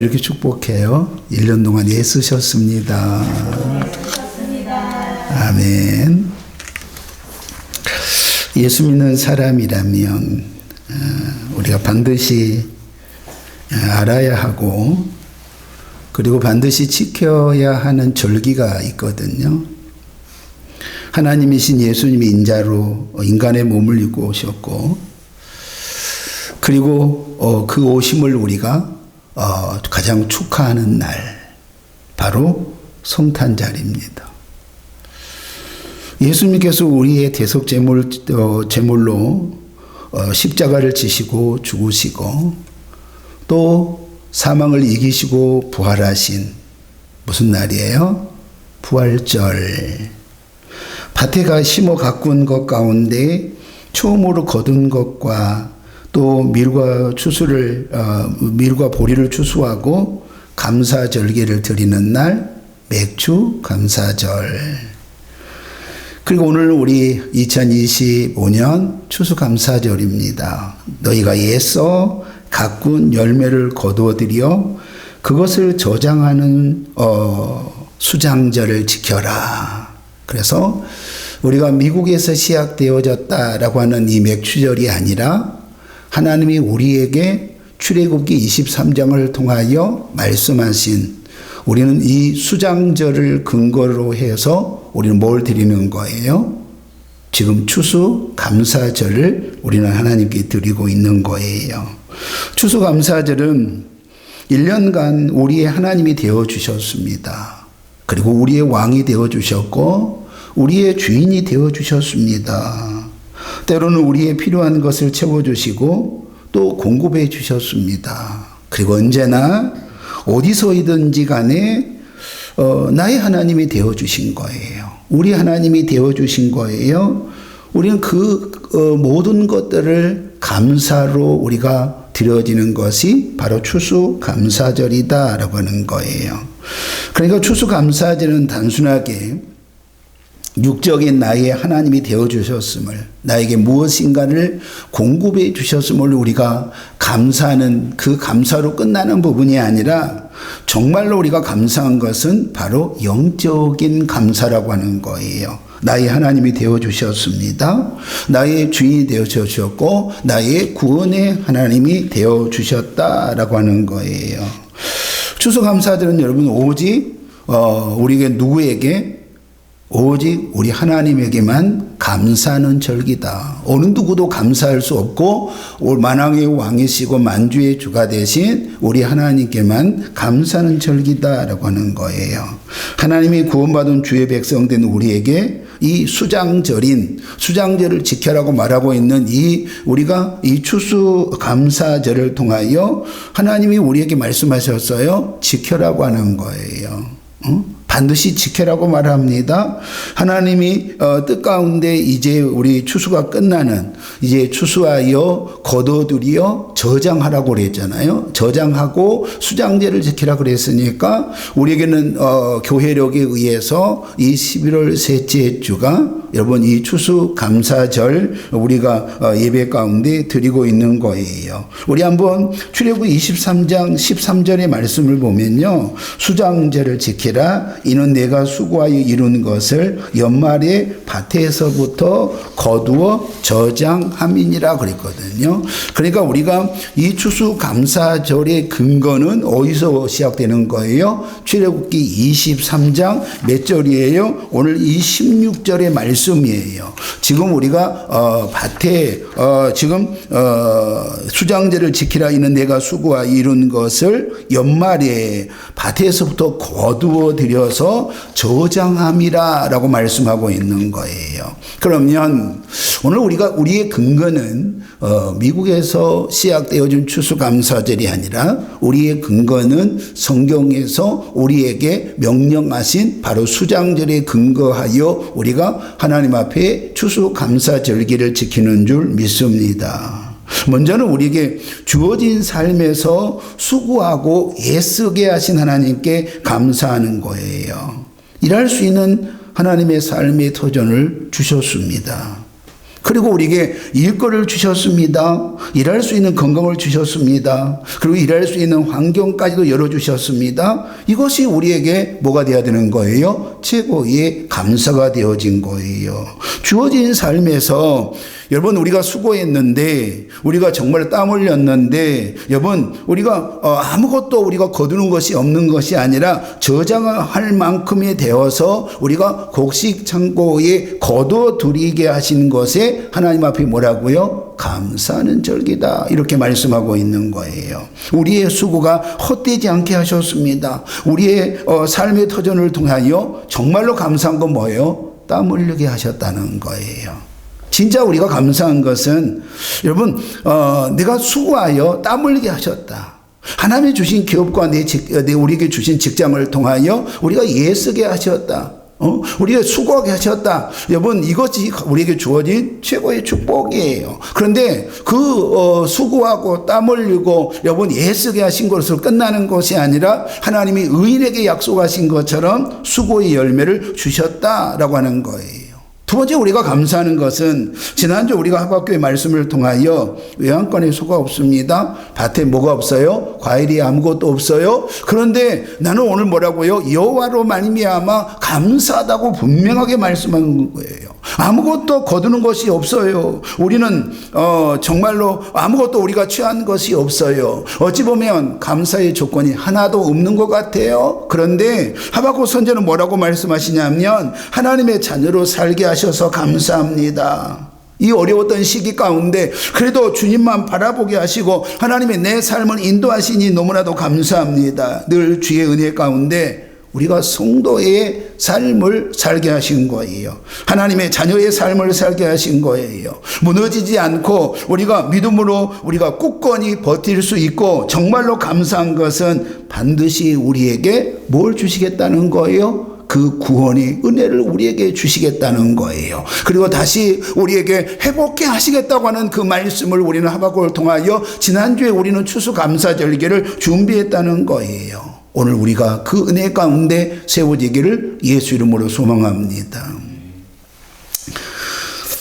이렇게 축복해요. 1년 동안 애쓰셨습니다. 아멘. 예수 믿는 사람이라면 우리가 반드시 알아야 하고 그리고 반드시 지켜야 하는 절기가 있거든요. 하나님이신 예수님이 인자로 인간의 몸을 입고 오셨고 그리고 그 오심을 우리가 가장 축하하는 날 바로 성탄절입니다. 예수님께서 우리의 대속 제물로 십자가를 지시고 죽으시고 또 사망을 이기시고 부활하신 무슨 날이에요? 부활절. 밭에 심어 가꾼 것 가운데 처음으로 거둔 것과 또 밀과 보리를 추수하고 감사절기를 드리는 날 맥주 감사절. 그리고 오늘 우리 2025년 추수감사절입니다. 너희가 애써 가꾼 열매를 거두어들여 그것을 저장하는 수장절을 지켜라. 그래서 우리가 미국에서 시작되어졌다라고 하는 이 맥주절이 아니라 하나님이 우리에게 출애굽기 23장을 통하여 말씀하신 우리는 이 수장절을 근거로 해서 우리는 뭘 드리는 거예요? 지금 추수감사절을 우리는 하나님께 드리고 있는 거예요. 추수감사절은 1년간 우리의 하나님이 되어주셨습니다. 그리고 우리의 왕이 되어주셨고 우리의 주인이 되어주셨습니다. 때로는 우리의 필요한 것을 채워주시고 또 공급해 주셨습니다. 그리고 언제나 어디서이든지 간에 나의 하나님이 되어주신 거예요. 우리 하나님이 되어주신 거예요. 우리는 그 모든 것들을 감사로 우리가 드려지는 것이 바로 추수감사절이다라고 하는 거예요. 그러니까 추수감사절은 단순하게 육적인 나의 하나님이 되어주셨음을 나에게 무엇인가를 공급해 주셨음을 우리가 감사하는 그 감사로 끝나는 부분이 아니라 정말로 우리가 감사한 것은 바로 영적인 감사라고 하는 거예요. 나의 하나님이 되어주셨습니다. 나의 주인이 되어주셨고 나의 구원의 하나님이 되어주셨다라고 하는 거예요. 추수감사절은 여러분 오직 우리에게 누구에게 오직 우리 하나님에게만 감사하는 절기다. 어느 누구도 감사할 수 없고 만왕의 왕이시고 만주의 주가 되신 우리 하나님께만 감사하는 절기다라고 하는 거예요. 하나님이 구원받은 주의 백성된 우리에게 이 수장절을 지켜라고 말하고 있는 우리가 이 추수감사절을 통하여 하나님이 우리에게 말씀하셨어요. 지켜라고 하는 거예요. 반드시 지켜라고 말합니다. 하나님이 뜻 가운데 이제 우리 추수가 끝나는 이제 추수하여 거둬들여 저장하라고 그랬잖아요. 저장하고 수장제를 지키라 그랬으니까 우리에게는 교회력에 의해서 이 11월 셋째 주가 여러분 이 추수감사절 우리가 예배 가운데 드리고 있는 거예요. 우리 한번 출애굽기 23장 13절의 말씀을 보면요. 수장제를 지키라. 이는 내가 수고하여 이룬 것을 연말에 밭에서부터 거두어 저장함이니라 그랬거든요. 그러니까 우리가 이 추수감사절의 근거는 어디서 시작되는 거예요? 출애굽기 23장 몇 절이에요? 오늘 이 16절의 말씀이에요. 지금 우리가 밭에 지금 수장제를 지키라. 이는 내가 수고하여 이룬 것을 연말에 밭에서부터 거두어 들여서 저장함이라 라고 말씀하고 있는 거예요. 그러면 오늘 우리의 근거는 미국에서 시작되어진 추수감사절이 아니라 우리의 근거는 성경에서 우리에게 명령하신 바로 수장절에 근거하여 우리가 하나님 앞에 추수감사절기를 지키는 줄 믿습니다. 먼저는 우리에게 주어진 삶에서 수고하고 애쓰게 하신 하나님께 감사하는 거예요. 일할 수 있는 하나님의 삶의 터전을 주셨습니다. 그리고 우리에게 일거리를 주셨습니다. 일할 수 있는 건강을 주셨습니다. 그리고 일할 수 있는 환경까지도 열어주셨습니다. 이것이 우리에게 뭐가 되어야 되는 거예요? 최고의 감사가 되어진 거예요. 주어진 삶에서 여러분 우리가 수고했는데, 우리가 정말 땀 흘렸는데, 여러분 우리가 아무것도 우리가 거두는 것이 없는 것이 아니라 저장할 만큼이 되어서 우리가 곡식 창고에 거둬들이게 하신 것에 하나님 앞에 뭐라고요? 감사하는 절기다, 이렇게 말씀하고 있는 거예요. 우리의 수고가 헛되지 않게 하셨습니다. 우리의 삶의 터전을 통하여 정말로 감사한 건 뭐예요? 땀 흘리게 하셨다는 거예요. 진짜 우리가 감사한 것은 여러분 내가 수고하여 땀 흘리게 하셨다. 하나님이 주신 기업과 우리에게 주신 직장을 통하여 우리가 애쓰게 하셨다. 우리가 수고하게 하셨다. 여러분 이것이 우리에게 주어진 최고의 축복이에요. 그런데 그 수고하고 땀 흘리고 여러분 애쓰게 하신 것으로 끝나는 것이 아니라 하나님이 의인에게 약속하신 것처럼 수고의 열매를 주셨다라고 하는 거예요. 두 번째 우리가 감사하는 것은 지난주 우리가 하박국의 말씀을 통하여 외양간에 소가 없습니다. 밭에 뭐가 없어요? 과일이 아무것도 없어요. 그런데 나는 오늘 뭐라고요? 여호와로 말미암아 감사하다고 분명하게 말씀하는 거예요. 아무것도 거두는 것이 없어요. 우리는 정말로 아무것도 우리가 취한 것이 없어요. 어찌 보면 감사의 조건이 하나도 없는 것 같아요. 그런데 하박국 선지자는 뭐라고 말씀하시냐면 하나님의 자녀로 살게 하셔서 감사합니다. 이 어려웠던 시기 가운데 그래도 주님만 바라보게 하시고 하나님의 내 삶을 인도하시니 너무나도 감사합니다. 늘 주의 은혜 가운데 우리가 성도의 삶을 살게 하신 거예요. 하나님의 자녀의 삶을 살게 하신 거예요. 무너지지 않고 우리가 믿음으로 우리가 굳건히 버틸 수 있고, 정말로 감사한 것은 반드시 우리에게 뭘 주시겠다는 거예요? 그 구원의 은혜를 우리에게 주시겠다는 거예요. 그리고 다시 우리에게 회복해 하시겠다고 하는 그 말씀을 우리는 하박국을 통하여 지난주에 우리는 추수감사절기를 준비했다는 거예요. 오늘 우리가 그 은혜 가운데 세워지기를 예수 이름으로 소망합니다.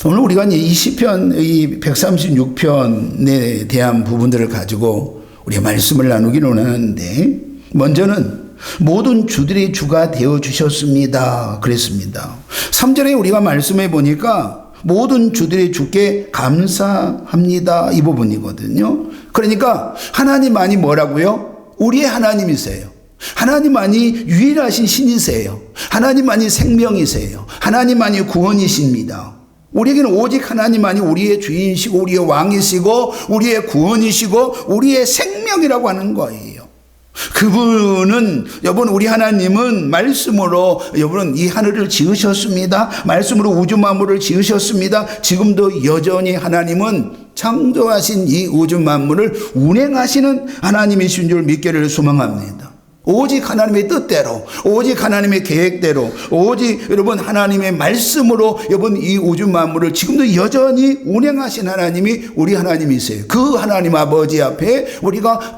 오늘 우리가 이 시편 136편에 대한 부분들을 가지고 우리가 말씀을 나누기로 하는데, 먼저는 모든 주들의 주가 되어주셨습니다 그랬습니다. 3절에 우리가 말씀해 보니까 모든 주들의 주께 감사합니다, 이 부분이거든요. 그러니까 하나님만이 뭐라고요? 우리의 하나님이세요. 하나님만이 유일하신 신이세요. 하나님만이 생명이세요. 하나님만이 구원이십니다. 우리에게는 오직 하나님만이 우리의 주인이시고 우리의 왕이시고 우리의 구원이시고 우리의 생명이라고 하는 거예요. 그분은, 여러분, 우리 하나님은 말씀으로 여러분 이 하늘을 지으셨습니다. 말씀으로 우주 만물을 지으셨습니다. 지금도 여전히 하나님은 창조하신 이 우주 만물을 운행하시는 하나님이신 줄 믿기를 소망합니다. 오직 하나님의 뜻대로, 오직 하나님의 계획대로, 오직 여러분 하나님의 말씀으로 여러분 이 우주 만물을 지금도 여전히 운행하신 하나님이 우리 하나님이세요. 그 하나님 아버지 앞에 우리가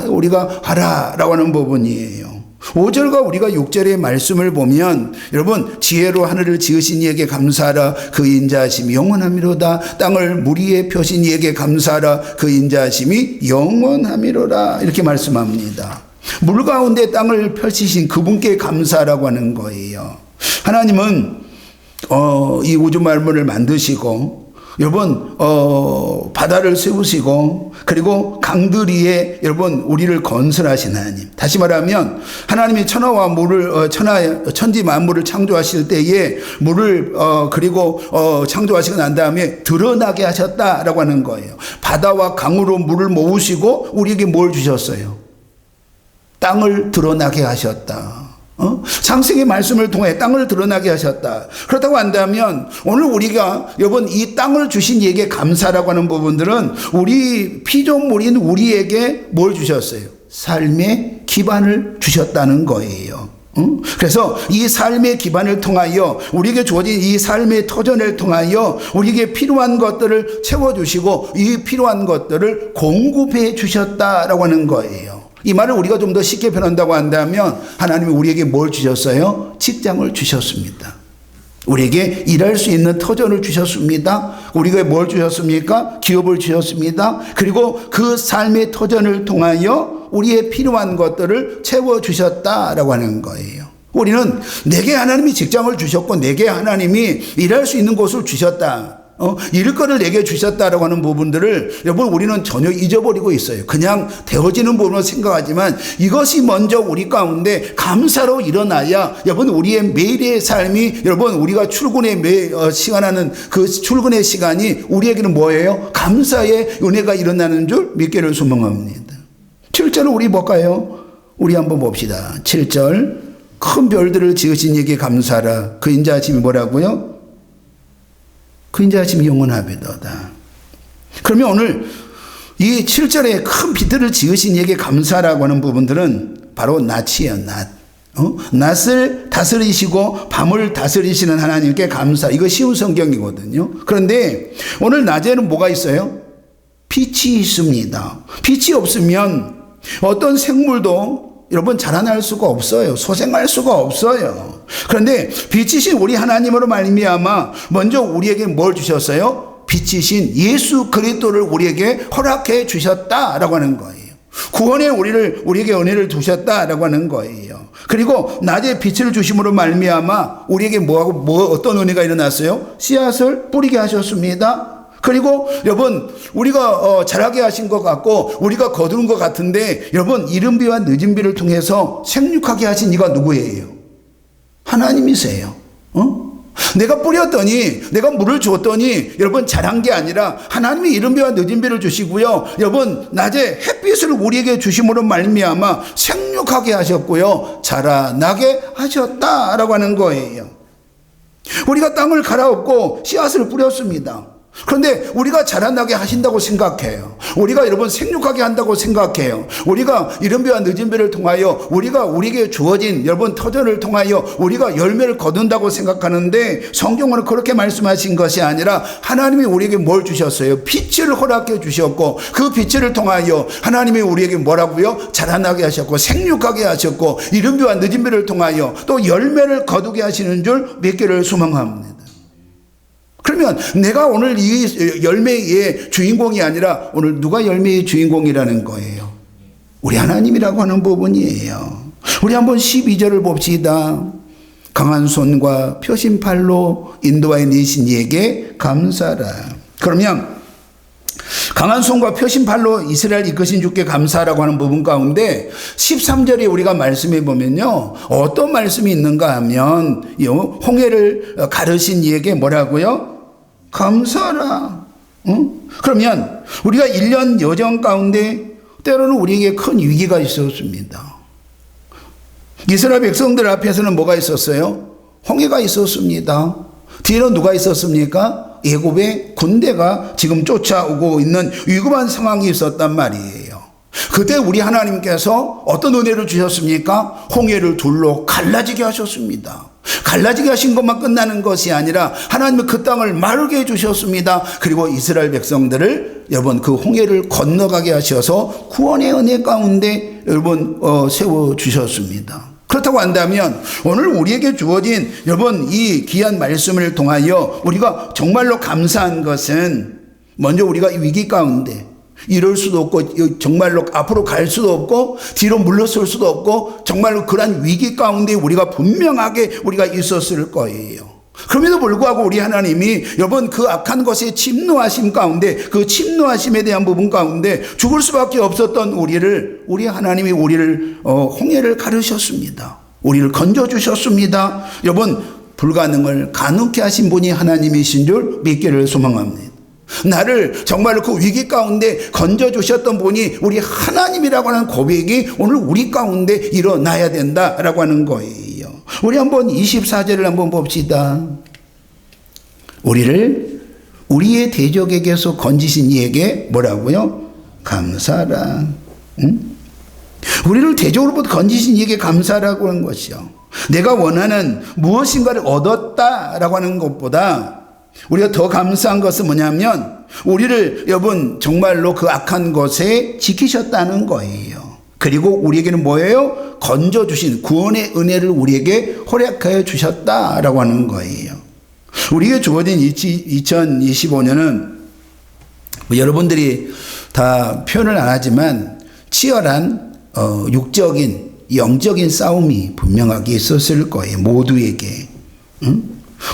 우리가 하라라고 하는 부분이에요. 5절과 우리가 6절의 말씀을 보면 여러분, 지혜로 하늘을 지으신 이에게 감사하라, 그 인자하심이 영원하미로다. 땅을 물 위에 펴신 이에게 감사하라, 그 인자하심이 영원하미로다, 이렇게 말씀합니다. 물 가운데 땅을 펼치신 그분께 감사라고 하는 거예요. 하나님은 이 우주 만물을 만드시고 여러분 바다를 세우시고 그리고 강들 위에 여러분 우리를 건설하신 하나님. 다시 말하면 하나님이 천하와 물을 천지 만물을 창조하실 때에 물을 그리고 창조하시고 난 다음에 드러나게 하셨다라고 하는 거예요. 바다와 강으로 물을 모으시고 우리에게 뭘 주셨어요? 땅을 드러나게 하셨다. 창세기 말씀을 통해 땅을 드러나게 하셨다. 그렇다고 한다면 오늘 우리가 여러분 이 땅을 주신 이에게 감사라고 하는 부분들은 우리 피조물인 우리에게 뭘 주셨어요? 삶의 기반을 주셨다는 거예요. 그래서 이 삶의 기반을 통하여 우리에게 주어진 이 삶의 터전을 통하여 우리에게 필요한 것들을 채워주시고 이 필요한 것들을 공급해 주셨다라고 하는 거예요. 이 말을 우리가 좀 더 쉽게 표현한다고 한다면 하나님이 우리에게 뭘 주셨어요? 직장을 주셨습니다. 우리에게 일할 수 있는 터전을 주셨습니다. 우리가 뭘 주셨습니까? 기업을 주셨습니다. 그리고 그 삶의 터전을 통하여 우리의 필요한 것들을 채워주셨다라고 하는 거예요. 우리는 내게 하나님이 직장을 주셨고 내게 하나님이 일할 수 있는 곳을 주셨다. 이럴 거를 내게 주셨다라고 하는 부분들을 여러분 우리는 전혀 잊어버리고 있어요. 그냥 되어지는 부분을 생각하지만 이것이 먼저 우리 가운데 감사로 일어나야 여러분 우리의 매일의 삶이 여러분 우리가 출근의 시간하는 그 출근의 시간이 우리에게는 뭐예요? 감사의 은혜가 일어나는 줄 믿기를 소망합니다. 7절은 우리 볼까요? 우리 한번 봅시다. 7절 큰 별들을 지으신 이에게 감사하라. 그 인자하심이 뭐라고요? 그 인자하심이 영원하리로다. 그러면 오늘 이 7절에 큰 빛들을 지으신 이에게 감사라고 하는 부분들은 바로 낮이에요. 낮. 낮을 다스리시고 밤을 다스리시는 하나님께 감사. 이거 쉬운 성경이거든요. 그런데 오늘 낮에는 뭐가 있어요? 빛이 있습니다. 빛이 없으면 어떤 생물도 여러분 자라날 수가 없어요. 소생할 수가 없어요. 그런데 빛이신 우리 하나님으로 말미암아 먼저 우리에게 뭘 주셨어요? 빛이신 예수 그리스도를 우리에게 허락해 주셨다라고 하는 거예요. 구원에 우리에게 은혜를 두셨다라고 하는 거예요. 그리고 낮에 빛을 주심으로 말미암아 우리에게 어떤 은혜가 일어났어요? 씨앗을 뿌리게 하셨습니다. 그리고 여러분 우리가 자라게 하신 것 같고 우리가 거두는 것 같은데 여러분 이른 비와 늦은 비를 통해서 생육하게 하신 이가 누구예요? 하나님이세요. 내가 뿌렸더니 내가 물을 줬더니 여러분 자란 게 아니라 하나님이 이른 비와 늦은 비를 주시고요. 여러분 낮에 햇빛을 우리에게 주심으로 말미암아 생육하게 하셨고요. 자라나게 하셨다라고 하는 거예요. 우리가 땅을 갈아엎고 씨앗을 뿌렸습니다. 그런데 우리가 자라나게 하신다고 생각해요. 우리가 여러분 생육하게 한다고 생각해요. 우리가 이른 비와 늦은 비를 통하여 우리에게 주어진 여러분 터전을 통하여 우리가 열매를 거둔다고 생각하는데 성경은 그렇게 말씀하신 것이 아니라 하나님이 우리에게 뭘 주셨어요? 빛을 허락해 주셨고 그 빛을 통하여 하나님이 우리에게 뭐라고요? 자라나게 하셨고 생육하게 하셨고 이른 비와 늦은 비를 통하여 또 열매를 거두게 하시는 줄 믿기를 소망합니다. 그러면 내가 오늘 이 열매의 주인공이 아니라 오늘 누가 열매의 주인공이라는 거예요? 우리 하나님이라고 하는 부분이에요. 우리 한번 12절을 봅시다. 강한 손과 표심팔로 인도하여 내신 이에게 감사하라. 그러면 강한 손과 표심팔로 이스라엘 이끄신 주께 감사하라고 하는 부분 가운데 13절에 우리가 말씀해 보면요. 어떤 말씀이 있는가 하면 홍해를 가르신 이에게 뭐라고요? 감사하라. 그러면 우리가 1년 여정 가운데 때로는 우리에게 큰 위기가 있었습니다. 이스라엘 백성들 앞에서는 뭐가 있었어요? 홍해가 있었습니다. 뒤에는 누가 있었습니까? 애굽의 군대가 지금 쫓아오고 있는 위급한 상황이 있었단 말이에요. 그때 우리 하나님께서 어떤 은혜를 주셨습니까? 홍해를 둘로 갈라지게 하셨습니다. 갈라지게 하신 것만 끝나는 것이 아니라 하나님은 그 땅을 마르게 해주셨습니다. 그리고 이스라엘 백성들을 여러분 그 홍해를 건너가게 하셔서 구원의 은혜 가운데 여러분 세워주셨습니다. 그렇다고 한다면 오늘 우리에게 주어진 여러분 이 귀한 말씀을 통하여 우리가 정말로 감사한 것은 먼저 우리가 위기 가운데 이럴 수도 없고 정말로 앞으로 갈 수도 없고 뒤로 물러설 수도 없고 정말로 그러한 위기 가운데 우리가 분명하게 우리가 있었을 거예요. 그럼에도 불구하고 우리 하나님이 여러분 그 악한 것에 침노하심 가운데 그 침노하심에 대한 부분 가운데 죽을 수밖에 없었던 우리 하나님이 우리를 홍해를 가르셨습니다. 우리를 건져주셨습니다. 여러분 불가능을 가능케 하신 분이 하나님이신 줄 믿기를 소망합니다. 나를 정말로 그 위기 가운데 건져주셨던 분이 우리 하나님이라고 하는 고백이 오늘 우리 가운데 일어나야 된다라고 하는 거예요. 우리 한번 24절을 한번 봅시다. 우리를 우리의 대적에게서 건지신 이에게 뭐라고요? 감사하라. 우리를 대적으로부터 건지신 이에게 감사하라고 하는 것이요. 내가 원하는 무엇인가를 얻었다라고 하는 것보다 우리가 더 감사한 것은 뭐냐면 우리를 여러분 정말로 그 악한 것에 지키셨다는 거예요. 그리고 우리에게는 뭐예요? 건져주신 구원의 은혜를 우리에게 허락하여 주셨다라고 하는 거예요. 우리에게 주어진 2025년은 여러분들이 다 표현을 안 하지만 치열한 육적인 영적인 싸움이 분명하게 있었을 거예요. 모두에게.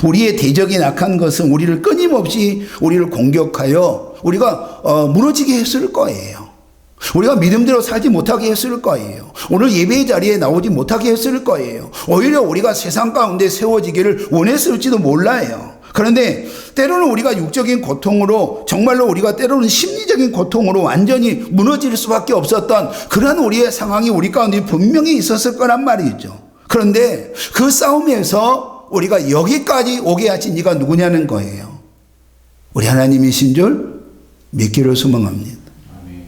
우리의 대적인 악한 것은 우리를 끊임없이 우리를 공격하여 우리가 무너지게 했을 거예요. 우리가 믿음대로 살지 못하게 했을 거예요. 오늘 예배의 자리에 나오지 못하게 했을 거예요. 오히려 우리가 세상 가운데 세워지기를 원했을지도 몰라요. 그런데 때로는 우리가 육적인 고통으로, 정말로 우리가 때로는 심리적인 고통으로 완전히 무너질 수밖에 없었던 그런 우리의 상황이 우리 가운데 분명히 있었을 거란 말이죠. 그런데 그 싸움에서 우리가 여기까지 오게 하신 이가 누구냐는 거예요. 우리 하나님이신 줄 믿기를 소망합니다.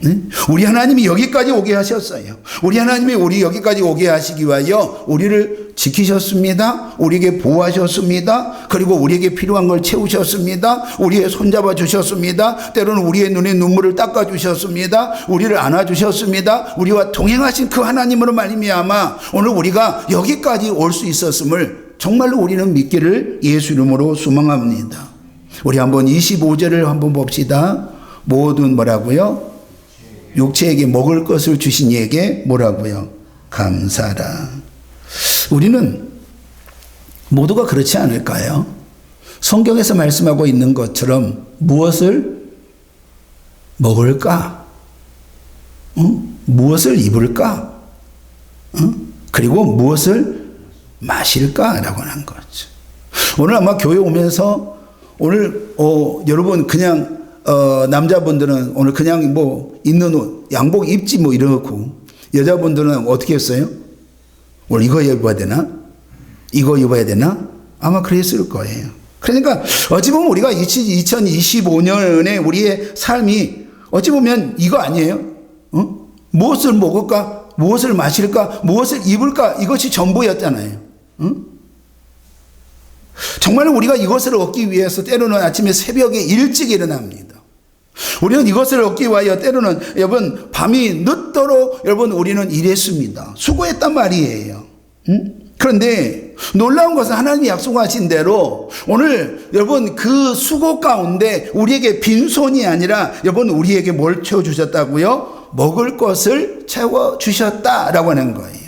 네? 우리 하나님이 여기까지 오게 하셨어요. 우리 하나님이 우리 여기까지 오게 하시기 위하여 우리를 지키셨습니다. 우리에게 보호하셨습니다. 그리고 우리에게 필요한 걸 채우셨습니다. 우리의 손잡아 주셨습니다. 때로는 우리의 눈에 눈물을 닦아 주셨습니다. 우리를 안아 주셨습니다. 우리와 동행하신 그 하나님으로 말미암아 오늘 우리가 여기까지 올 수 있었음을 정말로 우리는 믿기를 예수 이름으로 소망합니다. 우리 한번 25절을 한번 봅시다. 모든 뭐라고요? 육체에게 먹을 것을 주신 이에게 뭐라고요? 감사라. 우리는 모두가 그렇지 않을까요? 성경에서 말씀하고 있는 것처럼 무엇을 먹을까? 무엇을 입을까? 그리고 무엇을 마실까라고 하는 거죠. 오늘 아마 교회 오면서 오늘 여러분 그냥 남자분들은 오늘 그냥 뭐 있는 옷, 양복 입지 뭐 이러고, 여자분들은 어떻게 했어요? 오늘 이거 입어야 되나? 이거 입어야 되나? 아마 그랬을 거예요. 그러니까 어찌 보면 우리가 2025년에 우리의 삶이 어찌 보면 이거 아니에요? 무엇을 먹을까? 무엇을 마실까? 무엇을 입을까? 이것이 전부였잖아요. 정말 우리가 이것을 얻기 위해서 때로는 아침에 새벽에 일찍 일어납니다. 우리는 이것을 얻기 위하여 때로는 여러분 밤이 늦도록 여러분 우리는 일했습니다. 수고했단 말이에요. 그런데 놀라운 것은 하나님이 약속하신 대로 오늘 여러분 그 수고 가운데 우리에게 빈손이 아니라 여러분 우리에게 뭘 채워주셨다고요? 먹을 것을 채워주셨다라고 하는 거예요.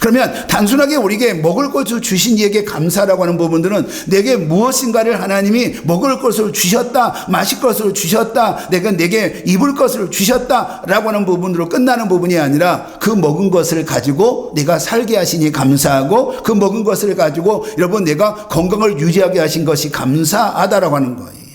그러면 단순하게 우리에게 먹을 것을 주신 이에게 감사라고 하는 부분들은 내게 무엇인가를 하나님이 먹을 것을 주셨다, 마실 것을 주셨다, 내게 입을 것을 주셨다라고 하는 부분으로 끝나는 부분이 아니라 그 먹은 것을 가지고 내가 살게 하시니 감사하고 그 먹은 것을 가지고 여러분 내가 건강을 유지하게 하신 것이 감사하다라고 하는 거예요.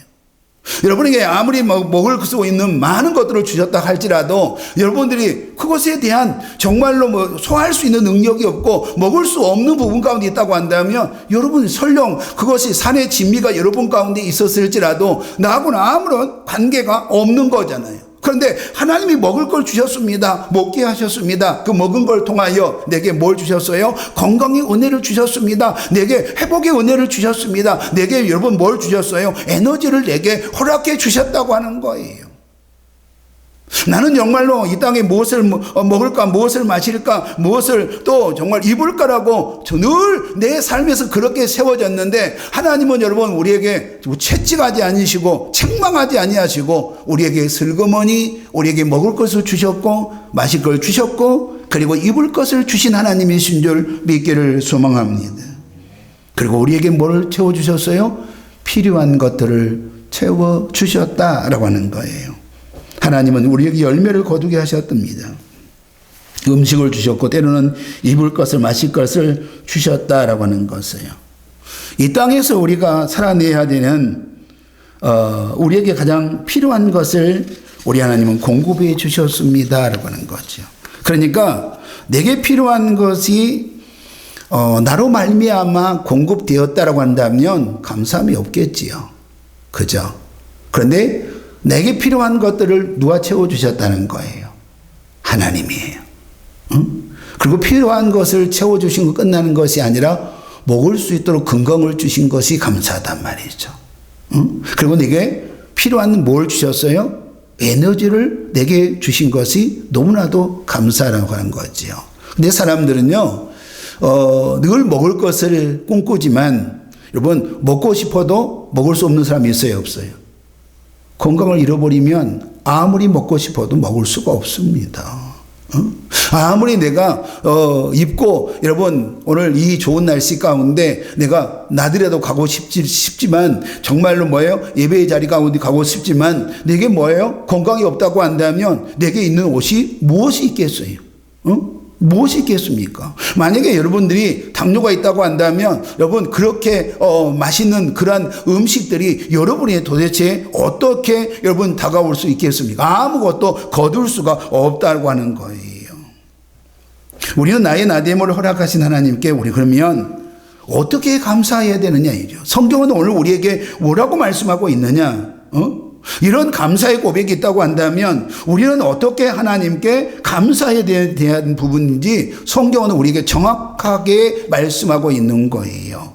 여러분에게 아무리 먹을 수 있는 많은 것들을 주셨다 할지라도 여러분들이 그것에 대한 정말로 소화할 수 있는 능력이 없고 먹을 수 없는 부분 가운데 있다고 한다면 여러분 설령 그것이 산의 진미가 여러분 가운데 있었을지라도 나하고는 아무런 관계가 없는 거잖아요. 그런데 하나님이 먹을 걸 주셨습니다. 먹게 하셨습니다. 그 먹은 걸 통하여 내게 뭘 주셨어요? 건강의 은혜를 주셨습니다. 내게 회복의 은혜를 주셨습니다. 내게 여러분 뭘 주셨어요? 에너지를 내게 허락해 주셨다고 하는 거예요. 나는 정말로 이 땅에 무엇을 먹을까, 무엇을 마실까, 무엇을 또 정말 입을까라고 늘 내 삶에서 그렇게 세워졌는데 하나님은 여러분 우리에게 채찍하지 않으시고 책망하지 아니하시고 우리에게 슬그머니 우리에게 먹을 것을 주셨고 마실 걸 주셨고 그리고 입을 것을 주신 하나님이신 줄 믿기를 소망합니다. 그리고 우리에게 뭘 채워주셨어요? 필요한 것들을 채워주셨다라고 하는 거예요. 하나님은 우리에게 열매를 거두게 하셨답니다. 음식을 주셨고 때로는 입을 것을 마실 것을 주셨다라고 하는 것이에요. 이 땅에서 우리가 살아내야 되는 우리에게 가장 필요한 것을 우리 하나님은 공급해 주셨습니다라고 하는 거죠. 그러니까 내게 필요한 것이 나로 말미암아 공급되었다라고 한다면 감사함이 없겠지요. 그죠? 그런데 내게 필요한 것들을 누가 채워주셨다는 거예요? 하나님이에요. 그리고 필요한 것을 채워주신 거 끝나는 것이 아니라 먹을 수 있도록 건강을 주신 것이 감사하단 말이죠. 그리고 내게 필요한 뭘 주셨어요? 에너지를 내게 주신 것이 너무나도 감사라고 하는 거죠. 근데 사람들은요, 늘 먹을 것을 꿈꾸지만 여러분 먹고 싶어도 먹을 수 없는 사람이 있어요, 없어요? 건강을 잃어버리면 아무리 먹고 싶어도 먹을 수가 없습니다. 아무리 내가 입고 여러분 오늘 이 좋은 날씨 가운데 내가 나들이라도 가고 싶지만 정말로 뭐예요? 예배의 자리 가운데 가고 싶지만 내게 뭐예요? 건강이 없다고 한다면 내게 있는 옷이 무엇이 있겠어요? 무엇이 있겠습니까? 만약에 여러분들이 당뇨가 있다고 한다면 여러분 그렇게 맛있는 그러한 음식들이 여러분이 도대체 어떻게 여러분 다가올 수 있겠습니까? 아무것도 거둘 수가 없다고 하는 거예요. 우리는 나의 나됨을 허락하신 하나님께 우리 그러면 어떻게 감사해야 되느냐 이죠. 성경은 오늘 우리에게 뭐라고 말씀하고 있느냐? 이런 감사의 고백이 있다고 한다면 우리는 어떻게 하나님께 감사에 대한 부분인지 성경은 우리에게 정확하게 말씀하고 있는 거예요.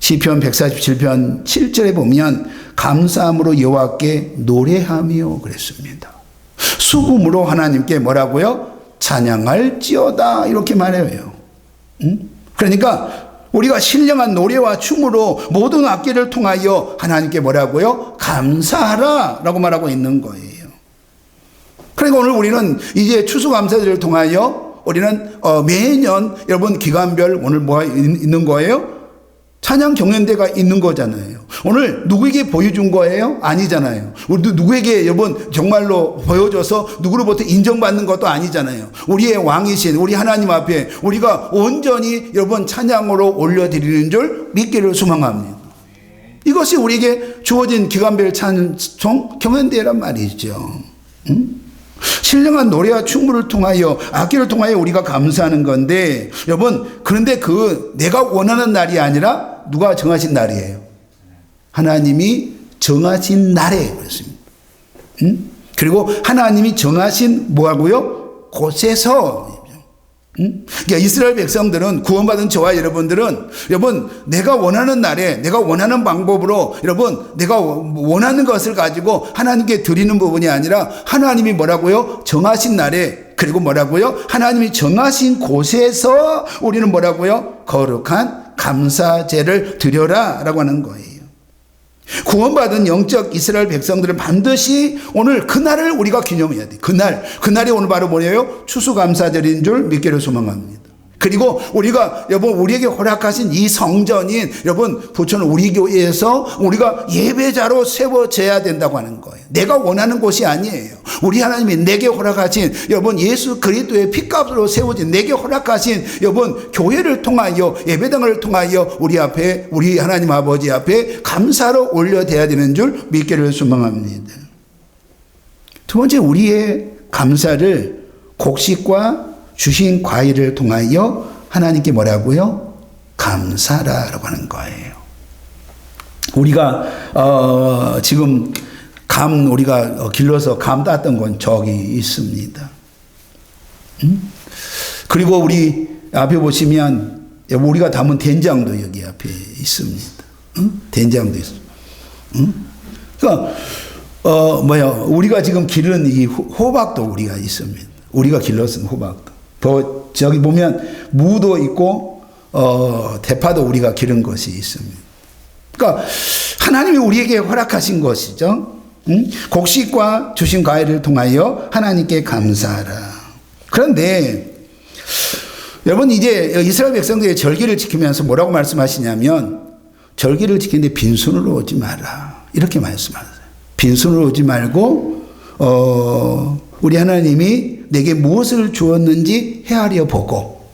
시편 147편 7절에 보면 감사함으로 여호와께 노래하며 그랬습니다. 수금으로 하나님께 뭐라고요? 찬양할지어다 이렇게 말해요. 그러니까 우리가 신령한 노래와 춤으로 모든 악기를 통하여 하나님께 뭐라고요? 감사하라 라고 말하고 있는 거예요. 그러니까 오늘 우리는 이제 추수감사절을 통하여 우리는 매년 여러분 기간별 오늘 뭐가 있는 거예요? 찬양 경연대가 있는 거잖아요. 오늘 누구에게 보여준 거예요? 아니잖아요. 우리 누구에게 여러분 정말로 보여줘서 누구로부터 인정받는 것도 아니잖아요. 우리의 왕이신 우리 하나님 앞에 우리가 온전히 여러분 찬양으로 올려드리는 줄 믿기를 소망합니다. 이것이 우리에게 주어진 기간별 찬송 경연대란 말이죠. 신령한 노래와 춤을 통하여 악기를 통하여 우리가 감사하는 건데 여러분 그런데 내가 원하는 날이 아니라 누가 정하신 날이에요? 하나님이 정하신 날에 그렇습니다. 그리고 하나님이 정하신 뭐하고요? 곳에서 그러니까 이스라엘 백성들은 구원받은 저와 여러분들은 여러분 내가 원하는 날에 내가 원하는 방법으로 여러분 내가 원하는 것을 가지고 하나님께 드리는 부분이 아니라 하나님이 뭐라고요? 정하신 날에 그리고 뭐라고요? 하나님이 정하신 곳에서 우리는 뭐라고요? 거룩한 감사제를 드려라 라고 하는 거예요. 구원받은 영적 이스라엘 백성들은 반드시 오늘 그날을 우리가 기념해야 돼. 그날이 오늘 바로 뭐예요? 추수감사절인 줄 믿기를 소망합니다. 그리고 우리가 여러분 우리에게 허락하신 이 성전인 여러분 부천 우리 교회에서 우리가 예배자로 세워져야 된다고 하는 거예요. 내가 원하는 곳이 아니에요. 우리 하나님이 내게 허락하신 여러분 예수 그리스도의 피값으로 세워진 내게 허락하신 여러분 교회를 통하여 예배당을 통하여 우리 앞에 우리 하나님 아버지 앞에 감사로 올려드려야 되는 줄 믿기를 소망합니다. 두 번째 우리의 감사를 곡식과 주신 과일을 통하여 하나님께 뭐라고요? 감사라라고 하는 거예요. 우리가 지금 우리가 길러서 감 땄던 건 저기 있습니다. 그리고 우리 앞에 보시면 우리가 담은 된장도 여기 앞에 있습니다. 된장도 있습니다. 그러니까 우리가 지금 기른 이 호박도 우리가 있습니다. 우리가 길러쓴 호박도. 저기 보면 무도 있고 대파도 우리가 기른 것이 있습니다. 그러니까 하나님이 우리에게 허락하신 것이죠. 곡식과 주신 과일을 통하여 하나님께 감사하라. 그런데 여러분 이제 이스라엘 백성들의 절기를 지키면서 뭐라고 말씀하시냐면 절기를 지키는데 빈손으로 오지 마라 이렇게 말씀하세요. 빈손으로 오지 말고 우리 하나님이 내게 무엇을 주었는지 헤아려 보고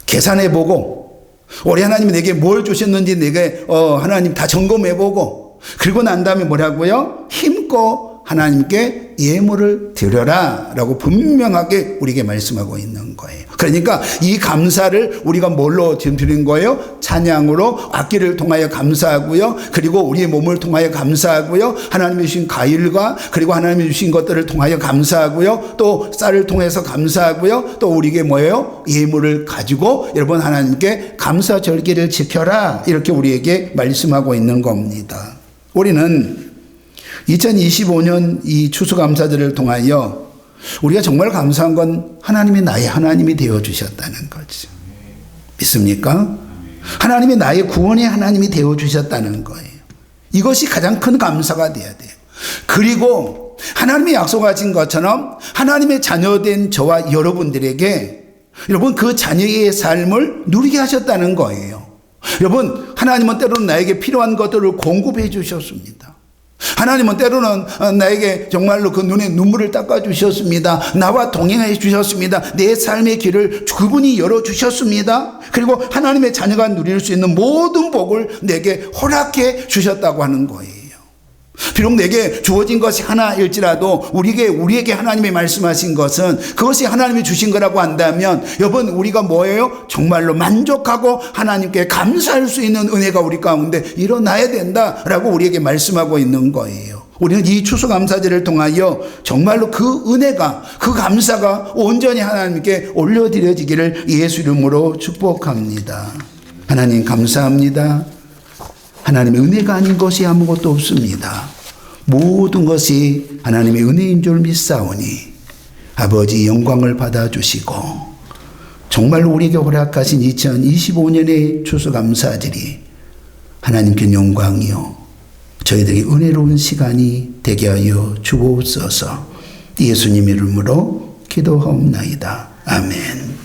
계산해 보고 우리 하나님이 내게 뭘 주셨는지 내게 하나님 다 점검해 보고 그리고 난 다음에 뭐라고요? 힘껏 하나님께 예물을 드려라 라고 분명하게 우리에게 말씀하고 있는 거예요. 그러니까 이 감사를 우리가 뭘로 드리는 거예요? 찬양으로 악기를 통하여 감사하고요. 그리고 우리의 몸을 통하여 감사하고요. 하나님이 주신 과일과 그리고 하나님이 주신 것들을 통하여 감사하고요. 또 쌀을 통해서 감사하고요. 또 우리에게 뭐예요? 예물을 가지고 여러분 하나님께 감사 절기를 지켜라 이렇게 우리에게 말씀하고 있는 겁니다. 우리는 2025년 이 추수감사절을 통하여 우리가 정말 감사한 건 하나님이 나의 하나님이 되어주셨다는 거죠. 믿습니까? 하나님이 나의 구원의 하나님이 되어주셨다는 거예요. 이것이 가장 큰 감사가 돼야 돼요. 그리고 하나님이 약속하신 것처럼 하나님의 자녀된 저와 여러분들에게 여러분 그 자녀의 삶을 누리게 하셨다는 거예요. 여러분 하나님은 때로는 나에게 필요한 것들을 공급해 주셨습니다. 하나님은 때로는 나에게 정말로 그 눈에 눈물을 닦아 주셨습니다. 나와 동행해 주셨습니다. 내 삶의 길을 그분이 열어주셨습니다. 그리고 하나님의 자녀가 누릴 수 있는 모든 복을 내게 허락해 주셨다고 하는 거예요. 비록 내게 주어진 것이 하나일지라도 우리에게 하나님이 말씀하신 것은 그것이 하나님이 주신 거라고 한다면 여러분 우리가 뭐예요? 정말로 만족하고 하나님께 감사할 수 있는 은혜가 우리 가운데 일어나야 된다라고 우리에게 말씀하고 있는 거예요. 우리는 이 추수감사제를 통하여 정말로 그 은혜가 그 감사가 온전히 하나님께 올려드려지기를 예수 이름으로 축복합니다. 하나님 감사합니다. 하나님의 은혜가 아닌 것이 아무것도 없습니다. 모든 것이 하나님의 은혜인 줄 믿사오니 아버지 영광을 받아주시고 정말로 우리에게 허락하신 2025년의 추수감사절이 하나님께 영광이요 저희들에게 은혜로운 시간이 되게 하여 주옵소서. 예수님 이름으로 기도하옵나이다. 아멘.